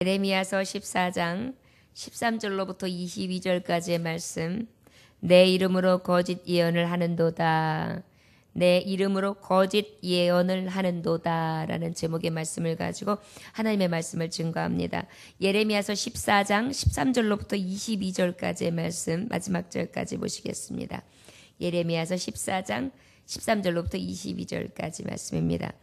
예레미야서 14장 13절로부터 22절까지의 말씀. 내 이름으로 거짓 예언을 하는도다. 내 이름으로 거짓 예언을 하는도다 라는 제목의 말씀을 가지고 하나님의 말씀을 증거합니다. 예레미야서 14장 13절로부터 22절까지의 말씀, 마지막 절까지 보시겠습니다. 예레미야서 14장 13절로부터 22절까지 말씀입니다.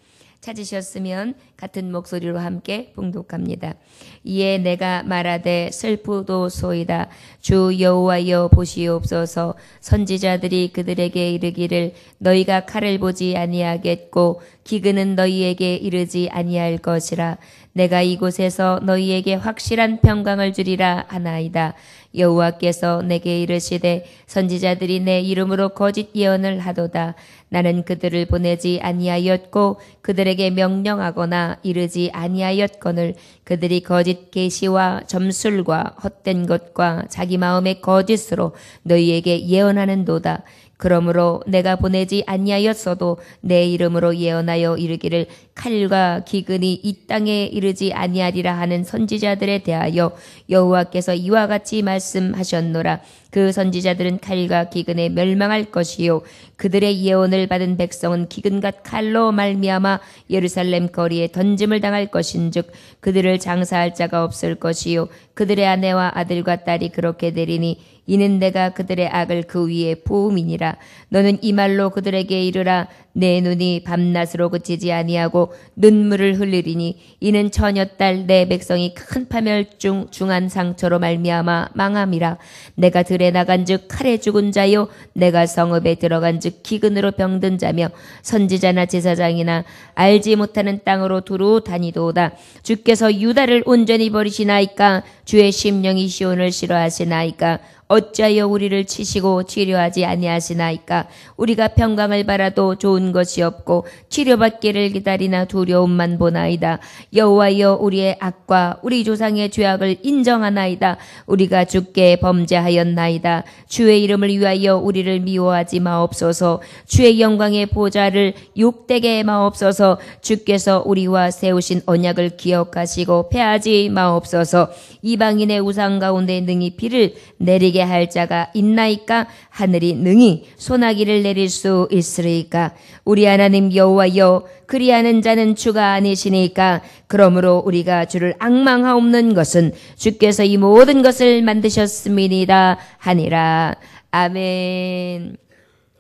찾으셨으면 같은 목소리로 함께 봉독합니다. 이에 내가 말하되 슬프도소이다. 주 여호와여 보시옵소서. 선지자들이 그들에게 이르기를 너희가 칼을 보지 아니하겠고 기근은 너희에게 이르지 아니할 것이라. 내가 이곳에서 너희에게 확실한 평강을 주리라 하나이다. 여호와께서 내게 이르시되 선지자들이 내 이름으로 거짓 예언을 하도다. 나는 그들을 보내지 아니하였고 그들에게 명령하거나 이르지 아니하였거늘 그들이 거짓 계시와 점술과 헛된 것과 자기 마음의 거짓으로 너희에게 예언하는도다. 그러므로 내가 보내지 아니하였어도 내 이름으로 예언하여 이르기를 칼과 기근이 이 땅에 이르지 아니하리라 하는 선지자들에 대하여 여호와께서 이와 같이 말씀하셨노라. 그 선지자들은 칼과 기근에 멸망할 것이요 그들의 예언을 받은 백성은 기근과 칼로 말미암아 예루살렘 거리에 던짐을 당할 것인즉 그들을 장사할 자가 없을 것이요 그들의 아내와 아들과 딸이 그렇게 되리니 이는 내가 그들의 악을 그 위에 부음이니라. 너는 이 말로 그들에게 이르라. 내 눈이 밤낮으로 그치지 아니하고 눈물을 흘리리니 이는 처녀딸 내 백성이 큰 파멸중 중한 상처로 말미암아 망함이라. 내가 들에 나간즉 칼에 죽은 자요 내가 성읍에 들어간즉 기근으로 병든 자며 선지자나 제사장이나 알지 못하는 땅으로 두루 다니도다. 주께서 유다를 온전히 버리시나이까. 주의 심령이 시온을 싫어하시나이까. 어찌하여 우리를 치시고 치료하지 아니하시나이까. 우리가 평강을 바라도 좋은 것이 없고 치료받기를 기다리나 두려움만 보나이다. 여호와여 우리의 악과 우리 조상의 죄악을 인정하나이다. 우리가 주께 범죄하였나이다. 주의 이름을 위하여 우리를 미워하지 마옵소서. 주의 영광의 보좌를 욕되게 마옵소서. 주께서 우리와 세우신 언약을 기억하시고 패하지 마옵소서. 이방인의 우상 가운데 능히 비를 내리게 할 자가 있나이까. 하늘이 능히 소나기를 내릴 수 있으리까. 우리 하나님 여호와여 그리하는 자는 주가 아니시니까. 그러므로 우리가 주를 앙망하옵는 것은 주께서 이 모든 것을 만드셨음이니이다 하니라. 아멘.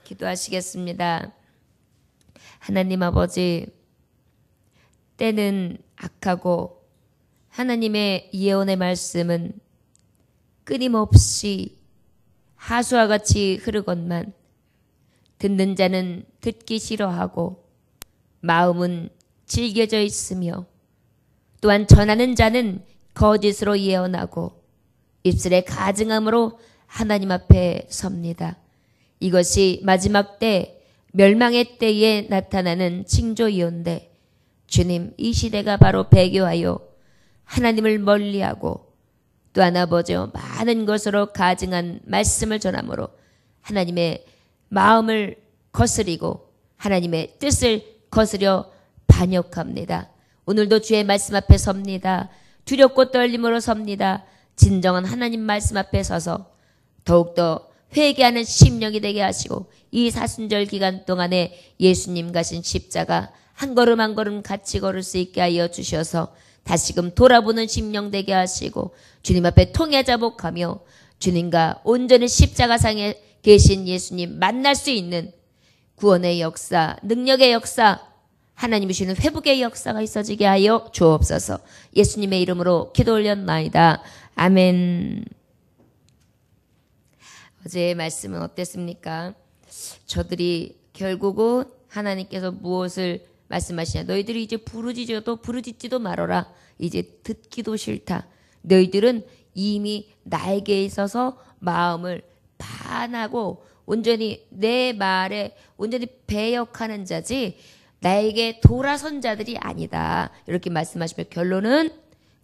기도하시겠습니다. 하나님 아버지, 때는 악하고 하나님의 예언의 말씀은 끊임없이 하수와 같이 흐르건만 듣는 자는 듣기 싫어하고 마음은 질겨져 있으며 또한 전하는 자는 거짓으로 예언하고 입술의 가증함으로 하나님 앞에 섭니다. 이것이 마지막 때 멸망의 때에 나타나는 징조이온데 주님, 이 시대가 바로 배교하여 하나님을 멀리하고 또한 아버지 많은 것으로 가증한 말씀을 전함으로 하나님의 마음을 거스리고 하나님의 뜻을 거스려 반역합니다. 오늘도 주의 말씀 앞에 섭니다. 두렵고 떨림으로 섭니다. 진정한 하나님 말씀 앞에 서서 더욱더 회개하는 심령이 되게 하시고 이 사순절 기간 동안에 예수님 가신 십자가 한 걸음 한 걸음 같이 걸을 수 있게 하여 주셔서 다시금 돌아보는 심령 되게 하시고 주님 앞에 통해 자복하며 주님과 온전히 십자가상에 계신 예수님 만날 수 있는 구원의 역사, 능력의 역사, 하나님이 주시는 회복의 역사가 있어지게 하여 주옵소서. 예수님의 이름으로 기도 올렸나이다. 아멘. 어제의 말씀은 어땠습니까? 저들이 결국은 하나님께서 무엇을 말씀하시냐. 너희들이 이제 부르짖지도 말어라. 이제 듣기도 싫다. 너희들은 이미 나에게 있어서 마음을 반하고 온전히 내 말에 온전히 배역하는 자지 나에게 돌아선 자들이 아니다. 이렇게 말씀하시면 결론은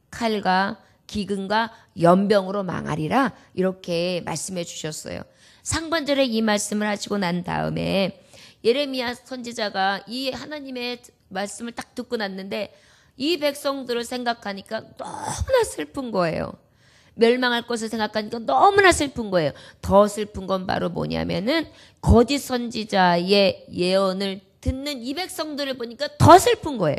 칼과 기근과 연병으로 망하리라. 이렇게 말씀해 주셨어요. 상반절에 이 말씀을 하시고 난 다음에 예레미야 선지자가 이 하나님의 말씀을 딱 듣고 났는데 이 백성들을 생각하니까 너무나 슬픈 거예요. 멸망할 것을 생각하니까 너무나 슬픈 거예요. 더 슬픈 건 바로 뭐냐면은 거짓 선지자의 예언을 듣는 이 백성들을 보니까 더 슬픈 거예요.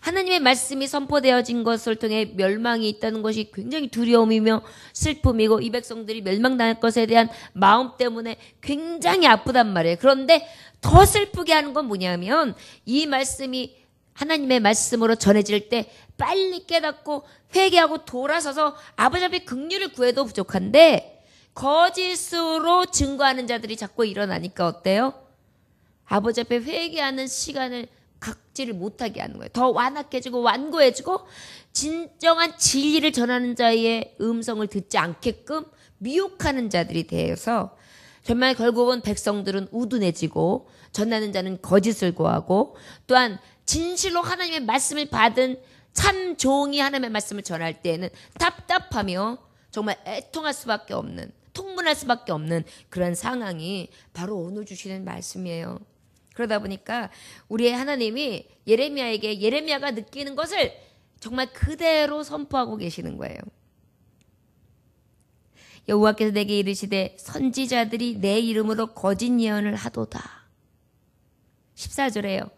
하나님의 말씀이 선포되어진 것을 통해 멸망이 있다는 것이 굉장히 두려움이며 슬픔이고 이 백성들이 멸망당할 것에 대한 마음 때문에 굉장히 아프단 말이에요. 그런데 더 슬프게 하는 건 뭐냐면 이 말씀이 하나님의 말씀으로 전해질 때 빨리 깨닫고 회개하고 돌아서서 아버지 앞에 긍휼을 구해도 부족한데 거짓으로 증거하는 자들이 자꾸 일어나니까 어때요? 아버지 앞에 회개하는 시간을 갖지를 못하게 하는 거예요. 더 완악해지고 완고해지고 진정한 진리를 전하는 자의 음성을 듣지 않게끔 미혹하는 자들이 되어서 정말 결국은 백성들은 우둔해지고 전하는 자는 거짓을 구하고 또한 진실로 하나님의 말씀을 받은 참 종이 하나님의 말씀을 전할 때에는 답답하며 정말 애통할 수밖에 없는, 통문할 수밖에 없는 그런 상황이 바로 오늘 주시는 말씀이에요. 그러다 보니까 우리의 하나님이 예레미야에게 예레미야가 느끼는 것을 정말 그대로 선포하고 계시는 거예요. 여호와께서 내게 이르시되 선지자들이 내 이름으로 거짓 예언을 하도다. 14절에요.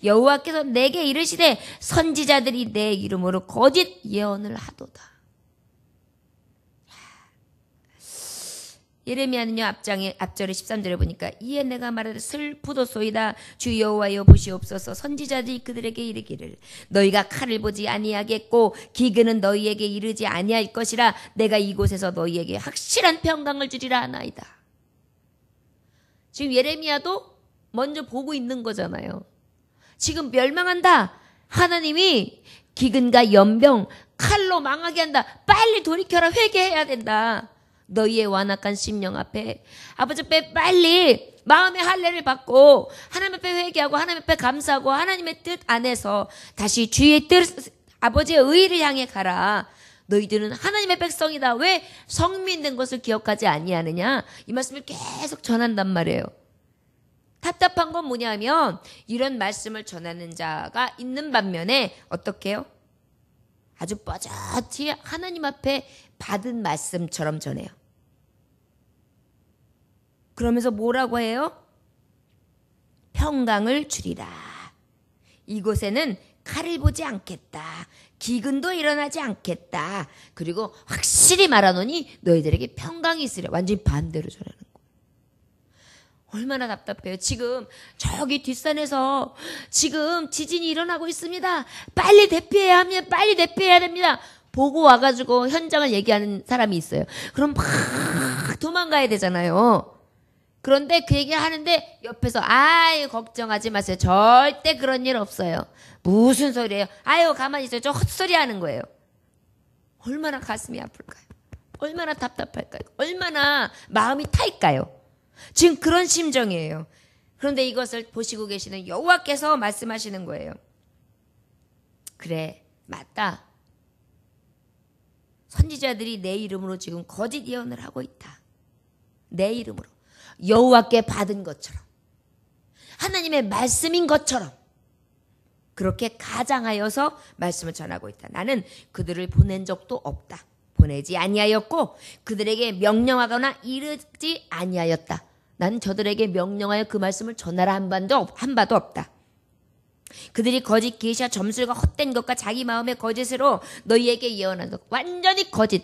여호와께서 내게 이르시되 선지자들이 내 이름으로 거짓 예언을 하도다. 예레미야는요 앞절에 13절에 보니까 이에 내가 말하되 슬프도소이다 주 여호와여 보시옵소서 선지자들이 그들에게 이르기를 너희가 칼을 보지 아니하겠고 기근은 너희에게 이르지 아니할 것이라 내가 이곳에서 너희에게 확실한 평강을 주리라 하나이다. 지금 예레미야도 먼저 보고 있는 거잖아요. 지금 멸망한다. 하나님이 기근과 연병 칼로 망하게 한다. 빨리 돌이켜라. 회개해야 된다. 너희의 완악한 심령 앞에 아버지 앞에 빨리 마음의 할례를 받고 하나님 앞에 회개하고 하나님 앞에 감사하고 하나님의 뜻 안에서 다시 주의 뜻 아버지의 의를 향해 가라. 너희들은 하나님의 백성이다. 왜 성민된 것을 기억하지 아니하느냐. 이 말씀을 계속 전한단 말이에요. 답답한 건 뭐냐면 이런 말씀을 전하는 자가 있는 반면에 어떻게 해요? 아주 뻣뻣히 하나님 앞에 받은 말씀처럼 전해요. 그러면서 뭐라고 해요? 평강을 주리라. 이곳에는 칼을 보지 않겠다. 기근도 일어나지 않겠다. 그리고 확실히 말하노니 너희들에게 평강이 있으리라. 완전히 반대로 전하는 거예요. 얼마나 답답해요. 지금 저기 뒷산에서 지금 지진이 일어나고 있습니다. 빨리 대피해야 합니다. 빨리 대피해야 됩니다. 보고 와가지고 현장을 얘기하는 사람이 있어요. 그럼 막 도망가야 되잖아요. 그런데 그 얘기를 하는데 옆에서 아유 걱정하지 마세요. 절대 그런 일 없어요. 무슨 소리예요? 아유 가만히 있어요. 저 헛소리 하는 거예요. 얼마나 가슴이 아플까요? 얼마나 답답할까요? 얼마나 마음이 타일까요? 지금 그런 심정이에요. 그런데 이것을 보시고 계시는 여호와께서 말씀하시는 거예요. 그래, 맞다. 선지자들이 내 이름으로 지금 거짓 예언을 하고 있다. 내 이름으로. 여호와께 받은 것처럼. 하나님의 말씀인 것처럼. 그렇게 가장하여서 말씀을 전하고 있다. 나는 그들을 보낸 적도 없다. 보내지 아니하였고 그들에게 명령하거나 이르지 아니하였다. 나는 저들에게 명령하여 그 말씀을 전하라 한 바도 없다. 그들이 거짓 계시와 점술과 헛된 것과 자기 마음의 거짓으로 너희에게 예언한 것. 완전히 거짓,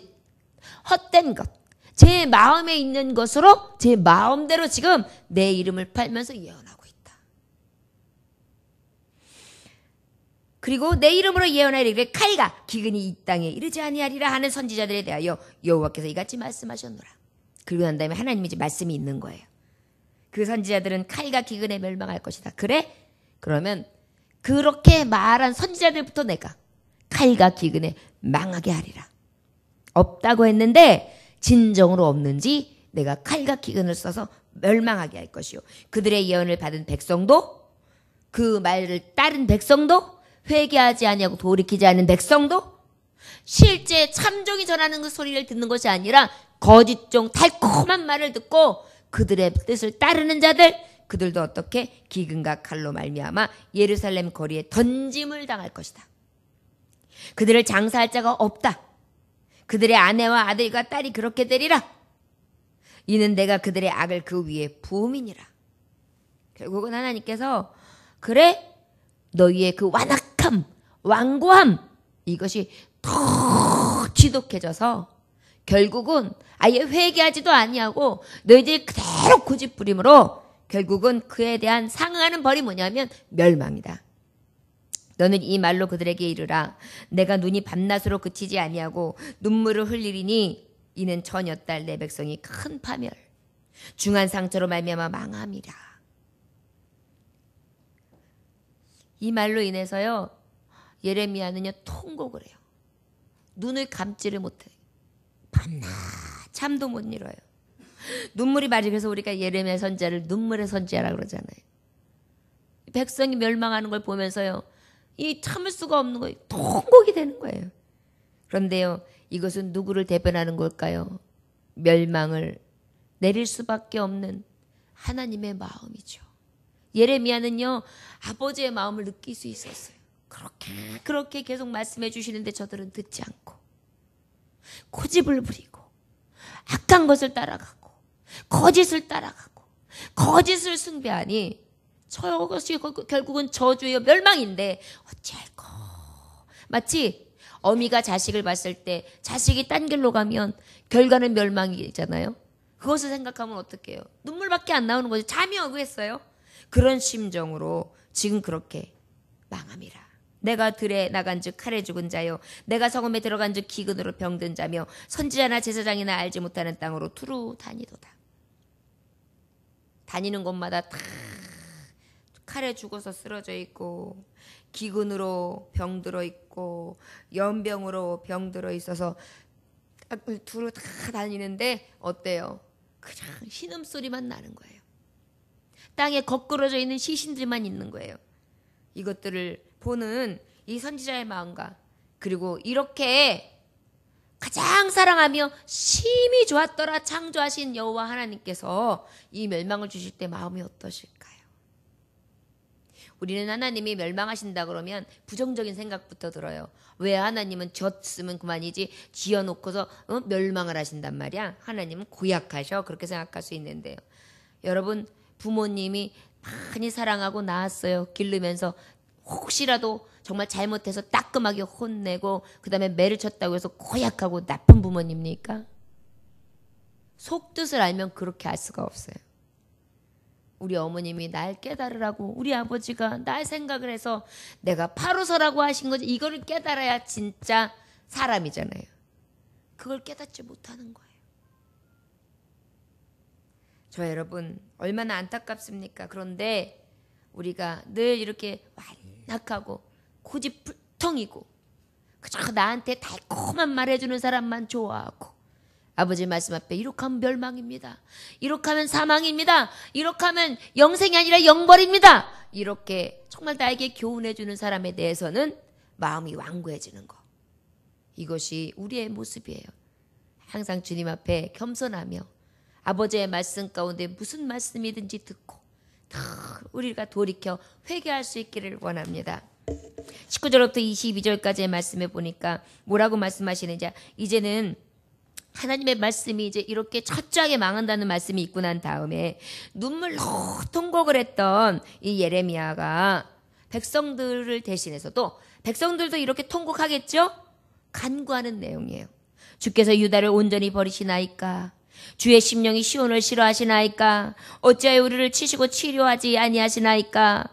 헛된 것. 제 마음에 있는 것으로 제 마음대로 지금 내 이름을 팔면서 예언하고 있다. 그리고 내 이름으로 예언하리를 칼과 기근이 이 땅에 이르지 아니하리라 하는 선지자들에 대하여 여호와께서 이같이 말씀하셨노라. 그리고 난 다음에 하나님이 이제 말씀이 있는 거예요. 그 선지자들은 칼과 기근에 멸망할 것이다. 그래? 그러면 그렇게 말한 선지자들부터 내가 칼과 기근에 망하게 하리라. 없다고 했는데 진정으로 없는지 내가 칼과 기근을 써서 멸망하게 할 것이요. 그들의 예언을 받은 백성도 그 말을 따른 백성도 회개하지 아니하고 돌이키지 않은 백성도 실제 참종이 전하는 그 소리를 듣는 것이 아니라 거짓종 달콤한 말을 듣고 그들의 뜻을 따르는 자들 그들도 어떻게 기근과 칼로 말미암아 예루살렘 거리에 던짐을 당할 것이다. 그들을 장사할 자가 없다. 그들의 아내와 아들과 딸이 그렇게 되리라. 이는 내가 그들의 악을 그 위에 부음이니라. 결국은 하나님께서 그래 너희의 그 완악함, 완고함 이것이 더 지독해져서 결국은 아예 회개하지도 아니하고 너희들이 그대로 고집부림으로 결국은 그에 대한 상응하는 벌이 뭐냐면 멸망이다. 너는 이 말로 그들에게 이르라. 내가 눈이 밤낮으로 그치지 아니하고 눈물을 흘리리니 이는 처녀 딸 내 백성이 큰 파멸 중한 상처로 말미암아 망함이라. 이 말로 인해서요 예레미야는요 통곡을 해요. 눈을 감지를 못해. 밤낮 잠도 못 이뤄요. 눈물이 많이. 그래서 우리가 예레미야 선지자를 눈물의 선지자라고 그러잖아요. 백성이 멸망하는 걸 보면서요 이 참을 수가 없는 거예요. 통곡이 되는 거예요. 그런데요 이것은 누구를 대변하는 걸까요? 멸망을 내릴 수밖에 없는 하나님의 마음이죠. 예레미야는요 아버지의 마음을 느낄 수 있었어요. 그렇게 계속 말씀해 주시는데 저들은 듣지 않고 고집을 부리고 악한 것을 따라가고 거짓을 따라가고 거짓을 숭배하니 저것이 결국은 저주의 멸망인데 어찌할꼬. 마치 어미가 자식을 봤을 때 자식이 딴 길로 가면 결과는 멸망이잖아요. 그것을 생각하면 어떡해요? 눈물밖에 안 나오는 거지. 잠이 오겠어요? 그런 심정으로 지금 그렇게 망함이라. 내가 들에 나간 즉 칼에 죽은 자요 내가 성읍에 들어간 즉 기근으로 병든 자며 선지자나 제사장이나 알지 못하는 땅으로 두루 다니도다. 다니는 곳마다 다 칼에 죽어서 쓰러져 있고 기근으로 병들어 있고 연병으로 병들어 있어서 두루 다 다니는데 어때요? 그냥 신음소리만 나는 거예요. 땅에 거꾸러져 있는 시신들만 있는 거예요. 이것들을 보는 이 선지자의 마음과 그리고 이렇게 가장 사랑하며 심히 좋았더라 창조하신 여호와 하나님께서 이 멸망을 주실 때 마음이 어떠실까요? 우리는 하나님이 멸망하신다 그러면 부정적인 생각부터 들어요. 왜 하나님은 졌으면 그만이지 지어놓고서 멸망을 하신단 말이야. 하나님은 고약하셔. 그렇게 생각할 수 있는데요. 여러분 부모님이 많이 사랑하고 낳았어요. 기르면서 혹시라도 정말 잘못해서 따끔하게 혼내고 그 다음에 매를 쳤다고 해서 고약하고 나쁜 부모님입니까? 속뜻을 알면 그렇게 할 수가 없어요. 우리 어머님이 날 깨달으라고 우리 아버지가 날 생각을 해서 내가 바로 서라고 하신 거지 이거를 깨달아야 진짜 사람이잖아요. 그걸 깨닫지 못하는 거예요. 저 여러분 얼마나 안타깝습니까? 그런데 우리가 늘 이렇게 완악하고 고집불통이고 그저 나한테 달콤한 말 해주는 사람만 좋아하고 아버지 말씀 앞에 이렇게 하면 멸망입니다. 이렇게 하면 사망입니다. 이렇게 하면 영생이 아니라 영벌입니다. 이렇게 정말 나에게 교훈해주는 사람에 대해서는 마음이 완고해지는 거. 이것이 우리의 모습이에요. 항상 주님 앞에 겸손하며 아버지의 말씀 가운데 무슨 말씀이든지 듣고 우리가 돌이켜 회개할 수 있기를 원합니다. 19절부터 22절까지의 말씀에 보니까 뭐라고 말씀하시는지 이제는 하나님의 말씀이 이제 이렇게 철저하게 망한다는 말씀이 있고 난 다음에 눈물로 통곡을 했던 이 예레미야가 백성들을 대신해서도 백성들도 이렇게 통곡하겠죠? 간구하는 내용이에요. 주께서 유다를 온전히 버리시나이까? 주의 심령이 시온을 싫어하시나이까? 어찌하여 우리를 치시고 치료하지 아니하시나이까?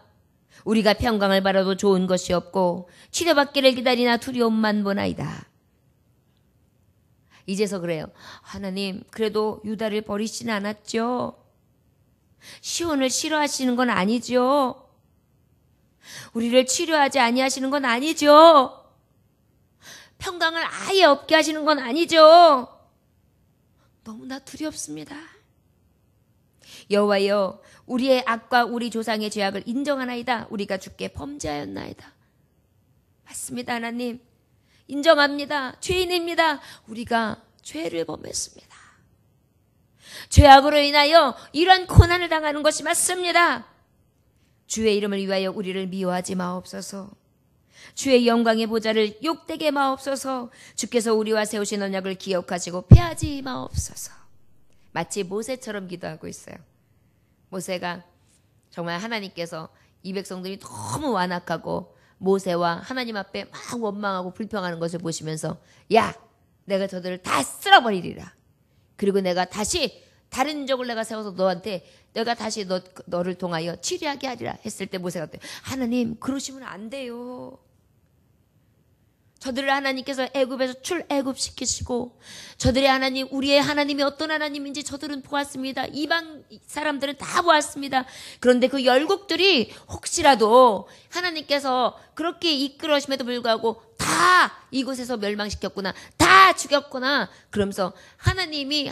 우리가 평강을 바라도 좋은 것이 없고 치료받기를 기다리나 두려움만 보나이다. 이제서 그래요. 하나님 그래도 유다를 버리시진 않았죠? 시온을 싫어하시는 건 아니죠? 우리를 치료하지 아니하시는 건 아니죠? 평강을 아예 없게 하시는 건 아니죠? 너무나 두렵습니다. 여호와여 우리의 악과 우리 조상의 죄악을 인정하나이다. 우리가 주께 범죄하였나이다. 맞습니다. 하나님 인정합니다. 죄인입니다. 우리가 죄를 범했습니다. 죄악으로 인하여 이러한 고난을 당하는 것이 맞습니다. 주의 이름을 위하여 우리를 미워하지 마옵소서. 주의 영광의 보좌를 욕되게 마옵소서. 주께서 우리와 세우신 언약을 기억하시고 패하지 마옵소서. 마치 모세처럼 기도하고 있어요. 모세가 정말 하나님께서 이 백성들이 너무 완악하고 모세와 하나님 앞에 막 원망하고 불평하는 것을 보시면서 야, 내가 저들을 다 쓸어버리리라. 그리고 내가 다시 다른 적을 내가 세워서 너한테 내가 다시 너를 통하여 치리하게 하리라 했을 때 모세가 어때요? 하나님, 그러시면 안 돼요. 저들을 하나님께서 애굽에서 출애굽시키시고 저들의 하나님, 우리의 하나님이 어떤 하나님인지 저들은 보았습니다. 이방 사람들은 다 보았습니다. 그런데 그 열국들이 혹시라도 하나님께서 그렇게 이끌어심에도 불구하고 다 이곳에서 멸망시켰구나, 다 죽였구나, 그러면서 하나님이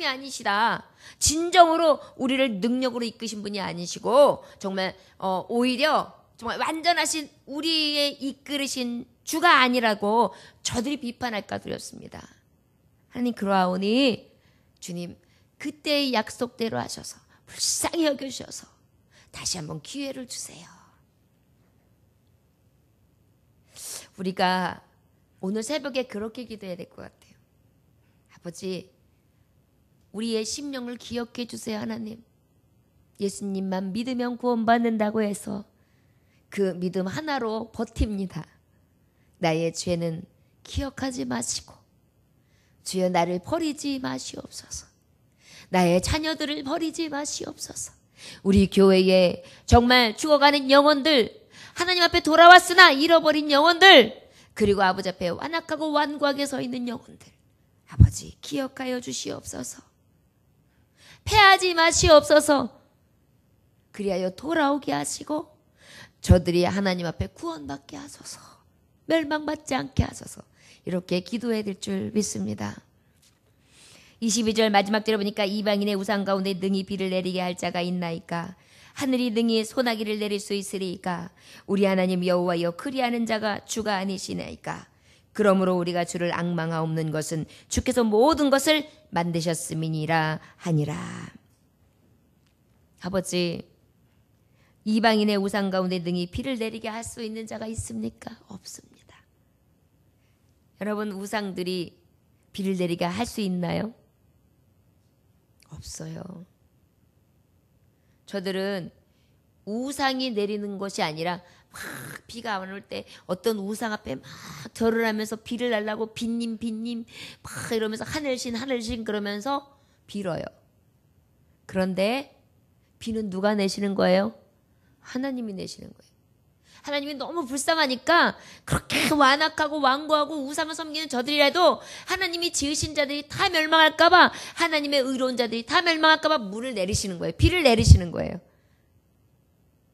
아니시다. 진정으로 우리를 능력으로 이끄신 분이 아니시고 정말 오히려 정말 완전하신 우리의 이끌으신 주가 아니라고 저들이 비판할까 두렵습니다. 하나님, 그러하오니 주님 그때의 약속대로 하셔서 불쌍히 여겨주셔서 다시 한번 기회를 주세요. 우리가 오늘 새벽에 그렇게 기도해야 될 것 같아요. 아버지, 우리의 심령을 기억해 주세요. 하나님, 예수님만 믿으면 구원받는다고 해서 그 믿음 하나로 버팁니다. 나의 죄는 기억하지 마시고 주여 나를 버리지 마시옵소서. 나의 자녀들을 버리지 마시옵소서. 우리 교회에 정말 죽어가는 영혼들, 하나님 앞에 돌아왔으나 잃어버린 영혼들, 그리고 아버지 앞에 완악하고 완고하게 서 있는 영혼들, 아버지 기억하여 주시옵소서. 패하지 마시옵소서. 그리하여 돌아오게 하시고 저들이 하나님 앞에 구원받게 하소서. 멸망받지 않게 하소서. 이렇게 기도해야 될 줄 믿습니다. 22절 마지막 들어보니까 이방인의 우상 가운데 능히 비를 내리게 할 자가 있나이까? 하늘이 능히 소나기를 내릴 수 있으리이까? 우리 하나님 여호와여, 그리하는 자가 주가 아니시나이까? 그러므로 우리가 주를 앙망하옵는 것은 주께서 모든 것을 만드셨음이니라 하니라. 아버지, 이방인의 우상 가운데 능히 비를 내리게 할 수 있는 자가 있습니까? 없습니다. 여러분, 우상들이 비를 내리게 할 수 있나요? 없어요. 저들은 우상이 내리는 것이 아니라 막 비가 안 올 때 어떤 우상 앞에 막 절을 하면서 비를 달라고 빈님 막 이러면서 하늘신 그러면서 빌어요. 그런데 비는 누가 내시는 거예요? 하나님이 내시는 거예요. 하나님이 너무 불쌍하니까 그렇게 완악하고 완고하고 우상을 섬기는 저들이라도 하나님이 지으신 자들이 다 멸망할까 봐, 하나님의 의로운 자들이 다 멸망할까 봐 물을 내리시는 거예요. 비를 내리시는 거예요.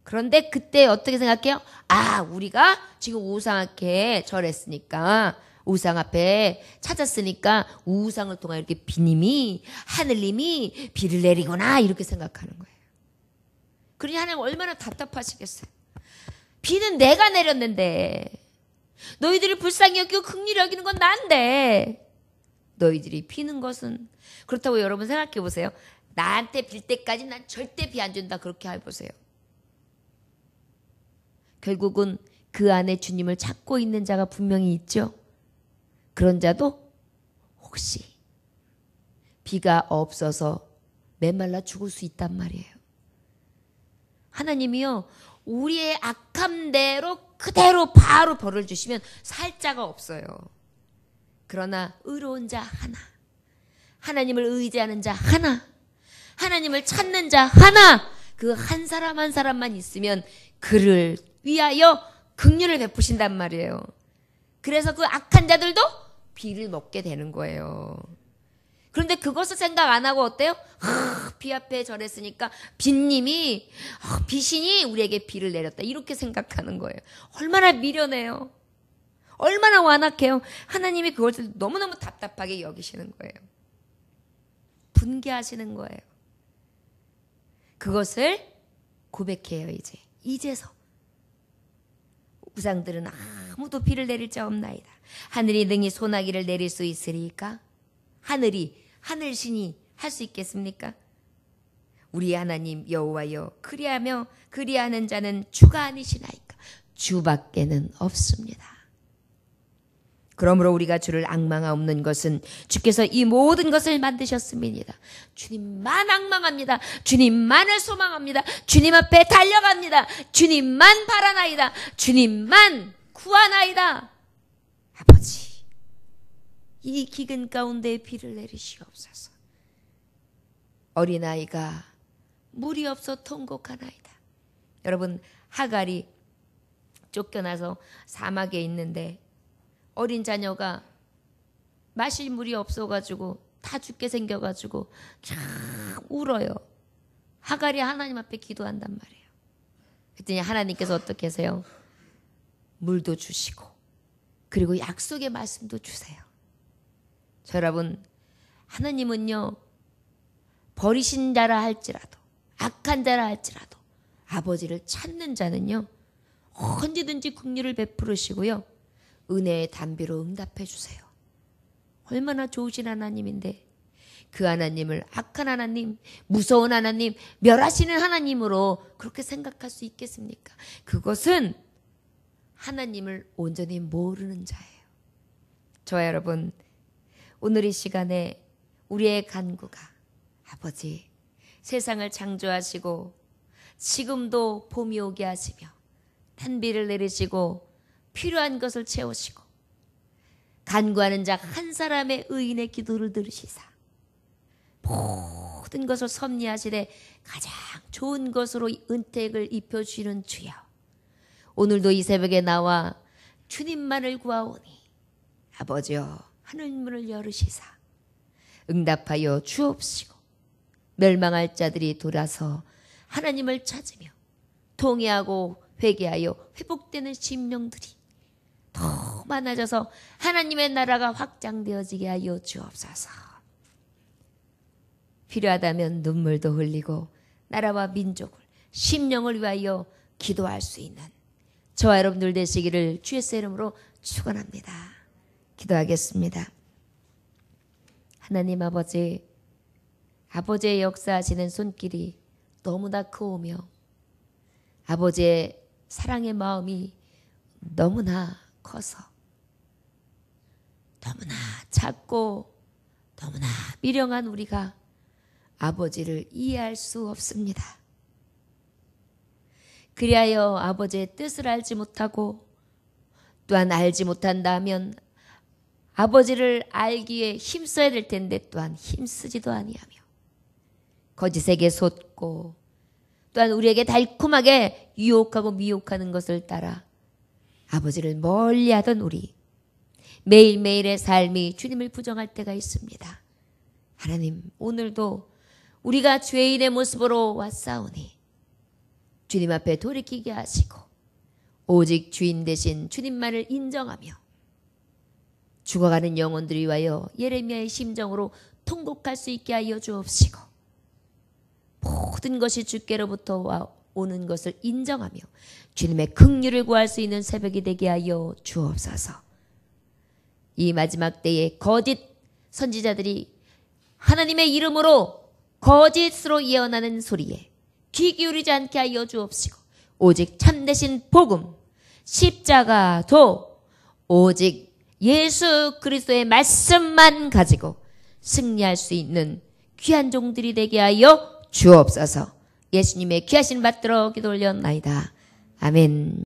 그런데 그때 어떻게 생각해요? 아, 우리가 지금 우상 앞에 절했으니까, 우상 앞에 찾았으니까 우상을 통해 이렇게 비님이, 하늘님이 비를 내리구나, 이렇게 생각하는 거예요. 그러니 하나님 얼마나 답답하시겠어요. 비는 내가 내렸는데, 너희들이 불쌍히 여기고 긍휼히 여기는 건 난데, 너희들이 비는 것은, 그렇다고 여러분 생각해 보세요. 나한테 빌 때까지 난 절대 비 안 준다, 그렇게 해보세요. 결국은 그 안에 주님을 찾고 있는 자가 분명히 있죠. 그런 자도 혹시 비가 없어서 메말라 죽을 수 있단 말이에요. 하나님이요, 우리의 악함대로 그대로 바로 벌을 주시면 살 자가 없어요. 그러나 의로운 자 하나, 하나님을 의지하는 자 하나, 하나님을 찾는 자 하나, 그 한 사람 한 사람만 있으면 그를 위하여 긍휼을 베푸신단 말이에요. 그래서 그 악한 자들도 비를 먹게 되는 거예요. 그런데 그것을 생각 안 하고 어때요? 비 앞에 절했으니까 빈님이, 비신이 우리에게 비를 내렸다, 이렇게 생각하는 거예요. 얼마나 미련해요. 얼마나 완악해요. 하나님이 그것을 너무너무 답답하게 여기시는 거예요. 분개하시는 거예요. 그것을 고백해요. 이제서 우상들은 아무도 비를 내릴 자 없나이다. 하늘이 능히 소나기를 내릴 수 있으리까? 하늘신이 할 수 있겠습니까? 우리 하나님 여호와여 그리하는 자는 주가 아니시나이까. 주밖에는 없습니다. 그러므로 우리가 주를 앙망하옵는 것은 주께서 이 모든 것을 만드셨음이니이다. 주님만 앙망합니다. 주님만을 소망합니다. 주님 앞에 달려갑니다. 주님만 바라나이다. 주님만 구하나이다. 아버지, 이 기근 가운데 비를 내리시옵소서. 어린아이가 물이 없어 통곡하나이다. 여러분, 하갈이 쫓겨나서 사막에 있는데 어린 자녀가 마실 물이 없어가지고 다 죽게 생겨가지고 참 울어요. 하갈이 하나님 앞에 기도한단 말이에요. 그랬더니 하나님께서 어떻게 하세요? 물도 주시고 그리고 약속의 말씀도 주세요. 저 여러분, 하나님은요, 버리신 자라 할지라도 악한 자라 할지라도 아버지를 찾는 자는요 언제든지 긍휼을 베풀으시고요 은혜의 담비로 응답해 주세요. 얼마나 좋으신 하나님인데 그 하나님을 악한 하나님, 무서운 하나님, 멸하시는 하나님으로 그렇게 생각할 수 있겠습니까? 그것은 하나님을 온전히 모르는 자예요. 저와 여러분, 오늘 이 시간에 우리의 간구가 아버지, 세상을 창조하시고 지금도 봄이 오게 하시며 단비를 내리시고 필요한 것을 채우시고 간구하는 자 한 사람의 의인의 기도를 들으시사 모든 것을 섭리하시되 가장 좋은 것으로 은택을 입혀주시는 주여, 오늘도 이 새벽에 나와 주님만을 구하오니 아버지여 하늘문을 열으시사 응답하여 주옵시고 멸망할 자들이 돌아서 하나님을 찾으며 통회하고 회개하여 회복되는 심령들이 더 많아져서 하나님의 나라가 확장되어지게 하여 주옵소서. 필요하다면 눈물도 흘리고 나라와 민족을, 심령을 위하여 기도할 수 있는 저와 여러분들 되시기를 주의 이름으로 축원합니다. 기도하겠습니다. 하나님 아버지, 아버지의 역사하시는 손길이 너무나 크오며 아버지의 사랑의 마음이 너무나 커서 너무나 작고 너무나 미련한 우리가 아버지를 이해할 수 없습니다. 그리하여 아버지의 뜻을 알지 못하고 또한 알지 못한다면 아버지를 알기에 힘써야 될 텐데 또한 힘쓰지도 아니하며 거짓에게 솟고 또한 우리에게 달콤하게 유혹하고 미혹하는 것을 따라 아버지를 멀리하던 우리, 매일매일의 삶이 주님을 부정할 때가 있습니다. 하나님, 오늘도 우리가 죄인의 모습으로 왔사오니 주님 앞에 돌이키게 하시고 오직 주인 되신 주님만을 인정하며 죽어가는 영혼들 위하여 예레미야의 심정으로 통곡할 수 있게 하여 주옵시고 모든 것이 주께로부터 오는 것을 인정하며 주님의 긍휼을 구할 수 있는 새벽이 되게 하여 주옵소서. 이 마지막 때에 거짓 선지자들이 하나님의 이름으로 거짓으로 예언하는 소리에 귀 기울이지 않게 하여 주옵시고 오직 참되신 복음, 십자가도 오직 예수 그리스도의 말씀만 가지고 승리할 수 있는 귀한 종들이 되게 하여 주옵소서. 예수님의 귀하신 받들어 기도 올렸나이다. 아멘.